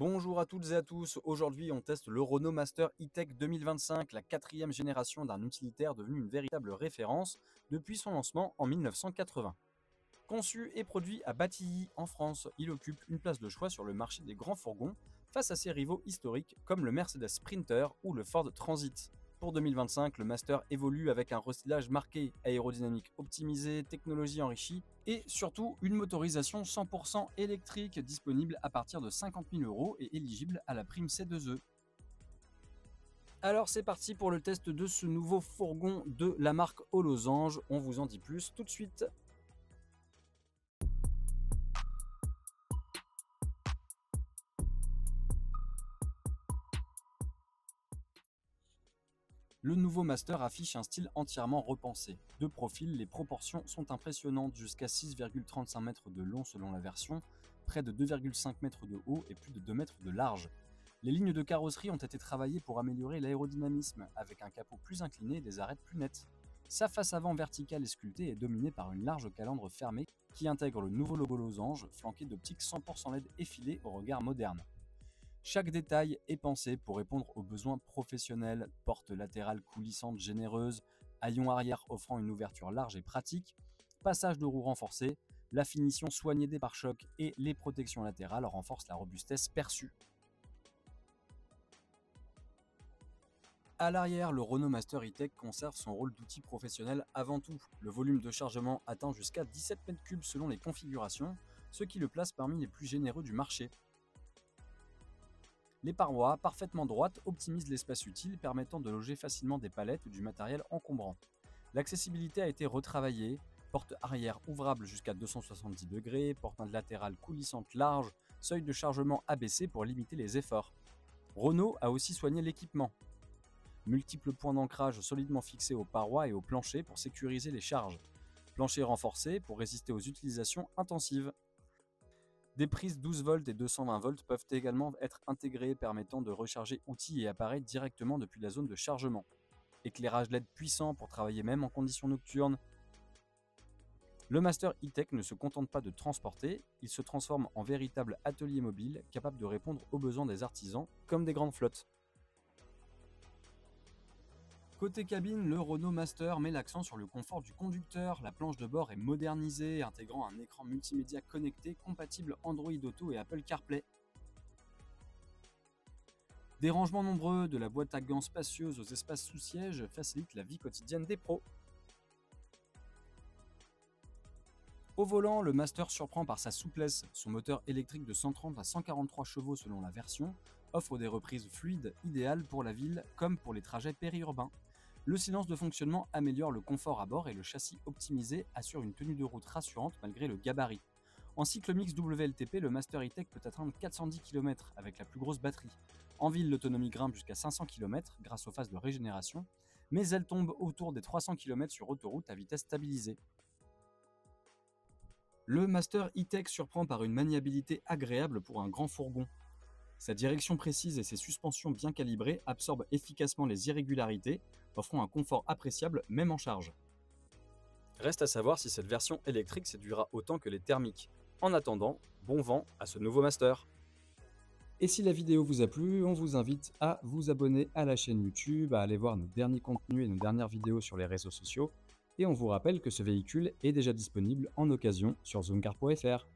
Bonjour à toutes et à tous, aujourd'hui on teste le Renault Master E-Tech 2025, la quatrième génération d'un utilitaire devenu une véritable référence depuis son lancement en 1980. Conçu et produit à Batilly en France, il occupe une place de choix sur le marché des grands fourgons face à ses rivaux historiques comme le Mercedes Sprinter ou le Ford Transit. Pour 2025, le Master évolue avec un restylage marqué, aérodynamique optimisée, technologie enrichie et surtout une motorisation 100% électrique disponible à partir de 50 000 € et éligible à la prime C2E. Alors c'est parti pour le test de ce nouveau fourgon de la marque Aux Losanges, on vous en dit plus tout de suite. Le nouveau Master affiche un style entièrement repensé. De profil, les proportions sont impressionnantes, jusqu'à 6,35 mètres de long selon la version, près de 2,5 mètres de haut et plus de 2 mètres de large. Les lignes de carrosserie ont été travaillées pour améliorer l'aérodynamisme, avec un capot plus incliné et des arêtes plus nettes. Sa face avant verticale et sculptée est dominée par une large calandre fermée qui intègre le nouveau logo Losange, flanqué d'optiques 100% LED effilées au regard moderne. Chaque détail est pensé pour répondre aux besoins professionnels, porte latérale coulissante généreuse, haillons arrière offrant une ouverture large et pratique, passage de roues renforcé, la finition soignée des pare-chocs et les protections latérales renforcent la robustesse perçue. À l'arrière, le Renault Master E-Tech conserve son rôle d'outil professionnel avant tout. Le volume de chargement atteint jusqu'à 17 m3 selon les configurations, ce qui le place parmi les plus généreux du marché. Les parois, parfaitement droites, optimisent l'espace utile, permettant de loger facilement des palettes ou du matériel encombrant. L'accessibilité a été retravaillée, porte arrière ouvrable jusqu'à 270 degrés, porte latérale coulissante large, seuil de chargement abaissé pour limiter les efforts. Renault a aussi soigné l'équipement. Multiples points d'ancrage solidement fixés aux parois et au plancher pour sécuriser les charges. Plancher renforcé pour résister aux utilisations intensives. Des prises 12 volts et 220 volts peuvent également être intégrées, permettant de recharger outils et appareils directement depuis la zone de chargement. Éclairage LED puissant pour travailler même en conditions nocturnes. Le Master E-Tech ne se contente pas de transporter, il se transforme en véritable atelier mobile capable de répondre aux besoins des artisans comme des grandes flottes. Côté cabine, le Renault Master met l'accent sur le confort du conducteur. La planche de bord est modernisée, intégrant un écran multimédia connecté compatible Android Auto et Apple CarPlay. Des rangements nombreux, de la boîte à gants spacieuse aux espaces sous siège facilitent la vie quotidienne des pros. Au volant, le Master surprend par sa souplesse. Son moteur électrique de 130 à 143 chevaux selon la version offre des reprises fluides idéales pour la ville comme pour les trajets périurbains. Le silence de fonctionnement améliore le confort à bord et le châssis optimisé assure une tenue de route rassurante malgré le gabarit. En cycle mix WLTP, le Master E-Tech peut atteindre 410 km avec la plus grosse batterie. En ville, l'autonomie grimpe jusqu'à 500 km grâce aux phases de régénération, mais elle tombe autour des 300 km sur autoroute à vitesse stabilisée. Le Master E-Tech surprend par une maniabilité agréable pour un grand fourgon. Sa direction précise et ses suspensions bien calibrées absorbent efficacement les irrégularités, offrant un confort appréciable même en charge. Reste à savoir si cette version électrique séduira autant que les thermiques. En attendant, bon vent à ce nouveau Master. Et si la vidéo vous a plu, on vous invite à vous abonner à la chaîne YouTube, à aller voir nos derniers contenus et nos dernières vidéos sur les réseaux sociaux. Et on vous rappelle que ce véhicule est déjà disponible en occasion sur zoomcar.fr.